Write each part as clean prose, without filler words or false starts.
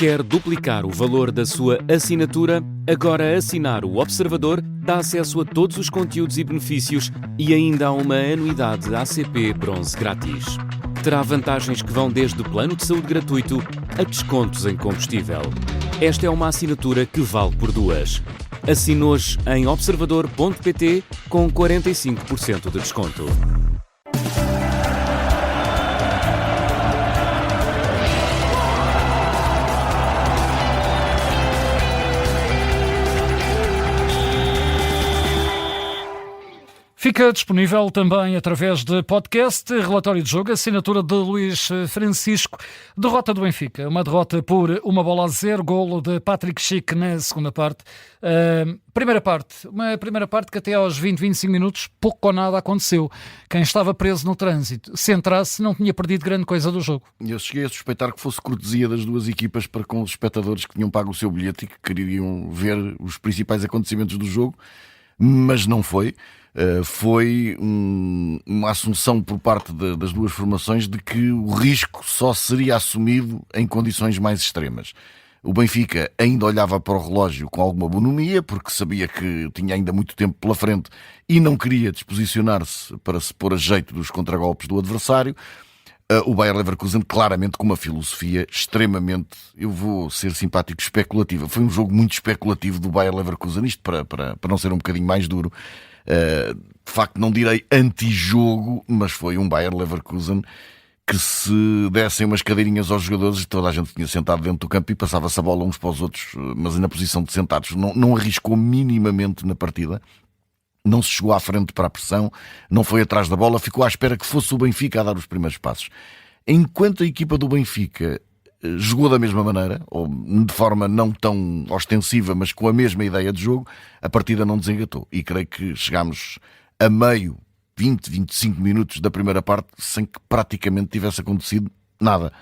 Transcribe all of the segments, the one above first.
Quer duplicar o valor da sua assinatura? Agora assinar o Observador dá acesso a todos os conteúdos e benefícios e ainda há uma anuidade ACP Bronze grátis. Terá vantagens que vão desde plano de saúde gratuito a descontos em combustível. Esta é uma assinatura que vale por duas. Assine hoje em observador.pt com 45% de desconto. Fica disponível também através de podcast, relatório de jogo, assinatura de Luís Francisco. Derrota do Benfica, uma derrota por 1-0, golo de Patrick Schick na segunda parte. Uma primeira parte que até aos 25 minutos pouco ou nada aconteceu. Quem estava preso no trânsito, se entrasse, não tinha perdido grande coisa do jogo. Eu cheguei a suspeitar que fosse cortesia das duas equipas para com os espectadores que tinham pago o seu bilhete e que queriam ver os principais acontecimentos do jogo, mas não foi. Foi uma assunção por parte das duas formações de que o risco só seria assumido em condições mais extremas. O Benfica ainda olhava para o relógio com alguma bonomia, porque sabia que tinha ainda muito tempo pela frente e não queria disposicionar-se para se pôr a jeito dos contragolpes do adversário. O Bayer Leverkusen claramente com uma filosofia extremamente, eu vou ser simpático, especulativa. Foi um jogo muito especulativo do Bayer Leverkusen, isto para não ser um bocadinho mais duro. De facto não direi anti-jogo, mas foi um Bayer Leverkusen que se dessem umas cadeirinhas aos jogadores, toda a gente tinha sentado dentro do campo e passava-se a bola uns para os outros, mas na posição de sentados. Não arriscou minimamente na partida. Não se chegou à frente para a pressão, não foi atrás da bola, ficou à espera que fosse o Benfica a dar os primeiros passos. Enquanto a equipa do Benfica jogou da mesma maneira, ou de forma não tão ostensiva, mas com a mesma ideia de jogo, a partida não desengatou. E creio que chegámos a meio, 20, 25 minutos da primeira parte, sem que praticamente tivesse acontecido nada.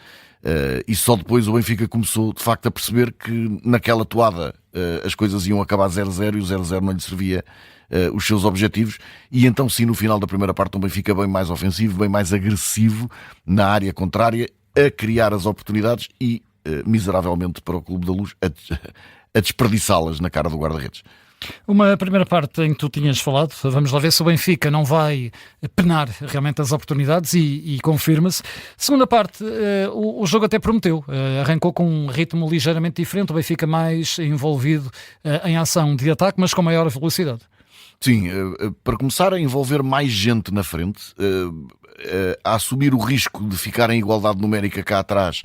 E só depois o Benfica começou de facto a perceber que naquela toada as coisas iam acabar 0-0 e o 0-0 não lhe servia os seus objetivos, e então sim, no final da primeira parte o Benfica bem mais ofensivo, bem mais agressivo na área contrária, a criar as oportunidades e miseravelmente para o Clube da Luz a desperdiçá-las na cara do guarda-redes. Uma primeira parte em que tu tinhas falado, vamos lá ver se o Benfica não vai penar realmente as oportunidades e confirma-se. Segunda parte, o jogo até prometeu, arrancou com um ritmo ligeiramente diferente, o Benfica mais envolvido em ação de ataque, mas com maior velocidade. Sim, para começar a envolver mais gente na frente, a assumir o risco de ficar em igualdade numérica cá atrás,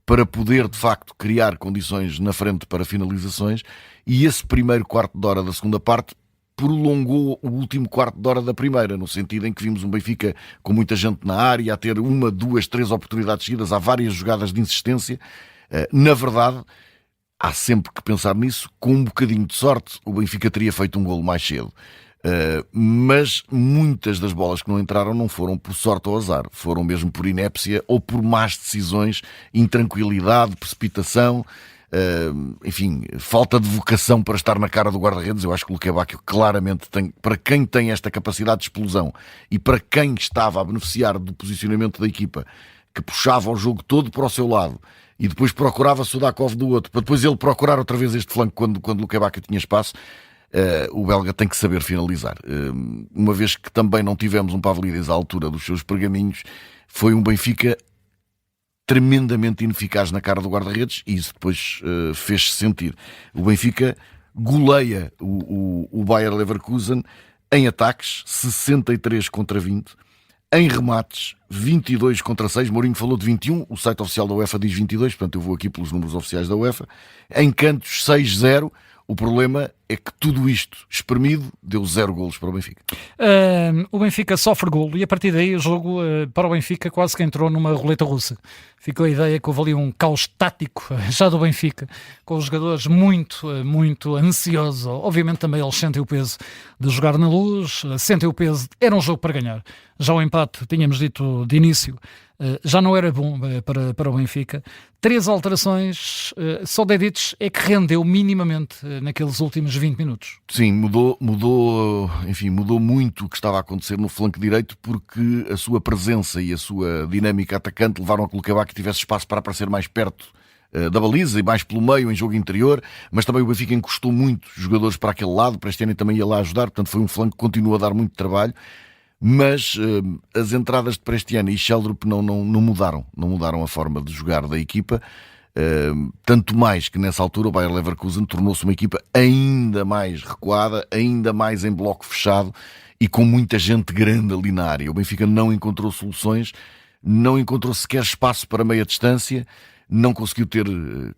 para poder, de facto, criar condições na frente para finalizações, e esse primeiro quarto de hora da segunda parte prolongou o último quarto de hora da primeira, no sentido em que vimos um Benfica com muita gente na área, a ter 1, 2, 3 oportunidades seguidas, há várias jogadas de insistência. Na verdade, há sempre que pensar nisso, com um bocadinho de sorte, o Benfica teria feito um golo mais cedo. Mas muitas das bolas que não entraram não foram por sorte ou azar, foram mesmo por inépcia ou por más decisões, intranquilidade, precipitação, enfim, falta de vocação para estar na cara do guarda-redes. Eu acho que o Luquebacchio claramente tem, para quem tem esta capacidade de explosão e para quem estava a beneficiar do posicionamento da equipa, que puxava o jogo todo para o seu lado e depois procurava Sudakov do outro, para depois ele procurar outra vez este flanco quando o Luquebacchio tinha espaço. O belga tem que saber finalizar. Uma vez que também não tivemos um Pavlidis à altura dos seus pergaminhos, foi um Benfica tremendamente ineficaz na cara do guarda-redes, e isso depois fez-se sentir. O Benfica goleia o Bayer Leverkusen em ataques, 63 contra 20, em remates, 22 contra 6. Mourinho falou de 21, o site oficial da UEFA diz 22, portanto eu vou aqui pelos números oficiais da UEFA. Em cantos, 6-0. O problema é que tudo isto espremido deu 0 golos para o Benfica. O Benfica sofre golo e a partir daí o jogo para o Benfica quase que entrou numa roleta russa. Ficou a ideia que houve ali um caos tático já do Benfica, com os jogadores muito ansiosos. Obviamente também eles sentem o peso de jogar na Luz, sentem o peso, era um jogo para ganhar. Já o empate, tínhamos dito de início, já não era bom para o Benfica. 3 alterações, só Dedić é que rendeu minimamente naqueles últimos 20 minutos. Sim, mudou muito o que estava a acontecer no flanco direito, porque a sua presença e a sua dinâmica atacante levaram a que o Luquebacchio tivesse espaço para aparecer mais perto da baliza e mais pelo meio em jogo interior, mas também o Benfica encostou muito jogadores para aquele lado, para este ano também ia lá ajudar, portanto foi um flanco que continua a dar muito trabalho, mas as entradas de Prestiano e Sheldrup não mudaram a forma de jogar da equipa, tanto mais que nessa altura o Bayer Leverkusen tornou-se uma equipa ainda mais recuada, ainda mais em bloco fechado e com muita gente grande ali na área. O Benfica não encontrou soluções, não encontrou sequer espaço para meia distância, não conseguiu ter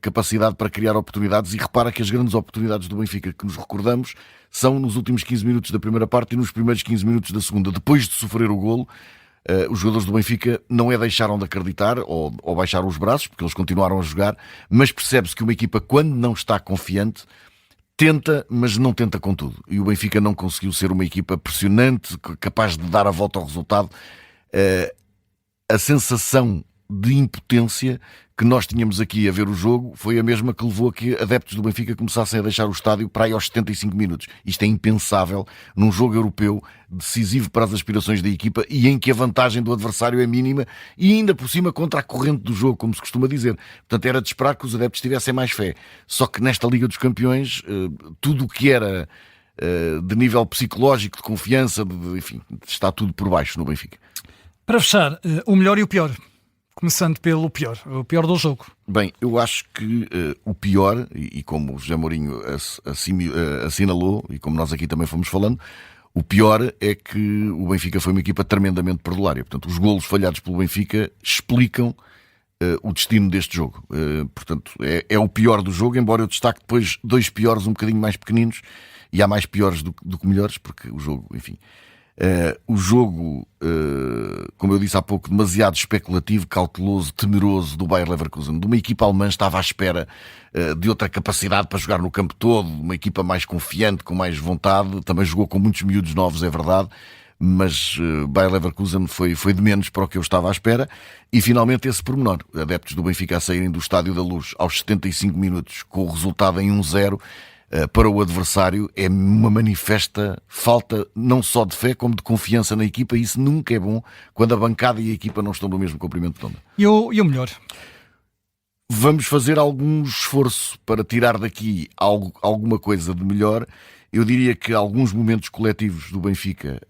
capacidade para criar oportunidades, e repara que as grandes oportunidades do Benfica que nos recordamos são nos últimos 15 minutos da primeira parte e nos primeiros 15 minutos da segunda. Depois de sofrer o golo, os jogadores do Benfica não deixaram de acreditar ou baixaram os braços, porque eles continuaram a jogar, mas percebe-se que uma equipa, quando não está confiante, tenta, mas não tenta com tudo. E o Benfica não conseguiu ser uma equipa pressionante, capaz de dar a volta ao resultado. A sensação de impotência que nós tínhamos aqui a ver o jogo foi a mesma que levou a que adeptos do Benfica começassem a deixar o estádio para aí aos 75 minutos. Isto é impensável num jogo europeu decisivo para as aspirações da equipa e em que a vantagem do adversário é mínima e ainda por cima contra a corrente do jogo, como se costuma dizer. Portanto, era de esperar que os adeptos tivessem mais fé. Só que nesta Liga dos Campeões, tudo o que era de nível psicológico, de confiança, enfim, está tudo por baixo no Benfica. Para fechar, o melhor e o pior. Começando pelo pior, o pior do jogo. Bem, eu acho que o pior, e como o José Mourinho assinalou, e como nós aqui também fomos falando, o pior é que o Benfica foi uma equipa tremendamente perdulária. Portanto, os golos falhados pelo Benfica explicam o destino deste jogo. Portanto, é o pior do jogo, embora eu destaque depois dois piores um bocadinho mais pequeninos, e há mais piores do que melhores, porque o jogo, enfim... o jogo, como eu disse há pouco, demasiado especulativo, cauteloso, temeroso do Bayer Leverkusen, de uma equipa alemã estava à espera de outra capacidade para jogar no campo todo, uma equipa mais confiante, com mais vontade, também jogou com muitos miúdos novos, é verdade, mas Bayer Leverkusen foi de menos para o que eu estava à espera, e finalmente esse pormenor, adeptos do Benfica a saírem do Estádio da Luz aos 75 minutos, com o resultado em 1-0, para o adversário, é uma manifesta falta não só de fé como de confiança na equipa, e isso nunca é bom quando a bancada e a equipa não estão no mesmo comprimento de onda. E o melhor? Vamos fazer algum esforço para tirar daqui alguma coisa de melhor. Eu diria que alguns momentos coletivos do Benfica,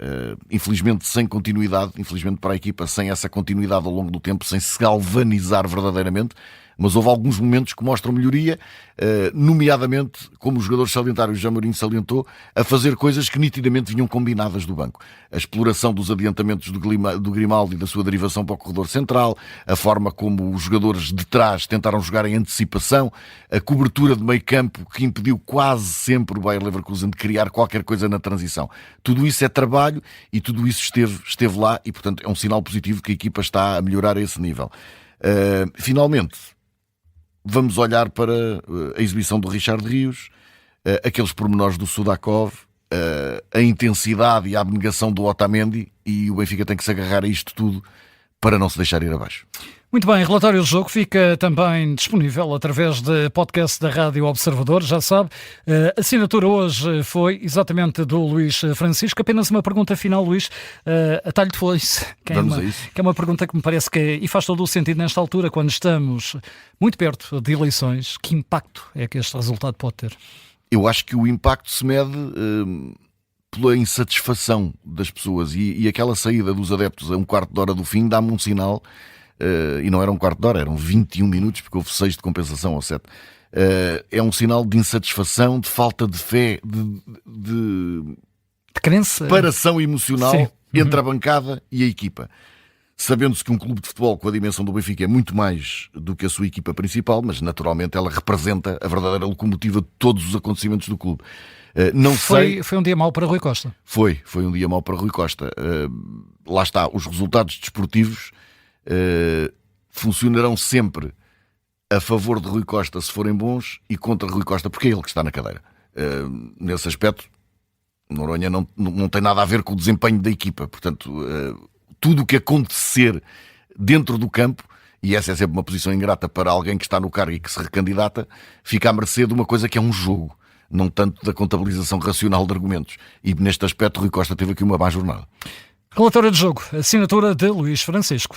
infelizmente sem continuidade, infelizmente para a equipa, sem essa continuidade ao longo do tempo, sem se galvanizar verdadeiramente, mas houve alguns momentos que mostram melhoria, nomeadamente, como os jogadores salientaram, o José Mourinho salientou, a fazer coisas que nitidamente vinham combinadas do banco. A exploração dos adiantamentos do Grimaldi e da sua derivação para o corredor central, a forma como os jogadores de trás tentaram jogar em antecipação, a cobertura de meio campo que impediu quase sempre o Bayer Leverkusen de criar qualquer coisa na transição. Tudo isso é trabalho e tudo isso esteve lá e, portanto, é um sinal positivo que a equipa está a melhorar a esse nível. Finalmente, vamos olhar para a exibição do Richard Rios, aqueles pormenores do Sudakov, a intensidade e a abnegação do Otamendi, e o Benfica tem que se agarrar a isto tudo para não se deixar ir abaixo. Muito bem, relatório do jogo fica também disponível através de podcast da Rádio Observador, já sabe. A assinatura hoje foi exatamente do Luís Francisco. Apenas uma pergunta final, Luís, a talho de foice, que é uma pergunta que me parece que e faz todo o sentido nesta altura, quando estamos muito perto de eleições. Que impacto é que este resultado pode ter? Eu acho que o impacto se mede pela insatisfação das pessoas, e aquela saída dos adeptos a um quarto de hora do fim dá-me um sinal. E não era um quarto de hora, eram 21 minutos, porque houve 6 de compensação ou 7. É um sinal de insatisfação, de falta de fé, de crença, separação emocional. Sim. Entre a bancada e a equipa. Sabendo-se que um clube de futebol com a dimensão do Benfica é muito mais do que a sua equipa principal, mas naturalmente ela representa a verdadeira locomotiva de todos os acontecimentos do clube. Foi um dia mau para Rui Costa. Foi um dia mau para Rui Costa. Lá está, os resultados desportivos funcionarão sempre a favor de Rui Costa se forem bons e contra Rui Costa porque é ele que está na cadeira. Nesse aspecto, Noronha não tem nada a ver com o desempenho da equipa. Portanto, tudo o que acontecer dentro do campo, e essa é sempre uma posição ingrata para alguém que está no cargo e que se recandidata, fica à mercê de uma coisa que é um jogo, não tanto da contabilização racional de argumentos. E neste aspecto Rui Costa teve aqui uma má jornada. Relatório de jogo, assinatura de Luís Francisco.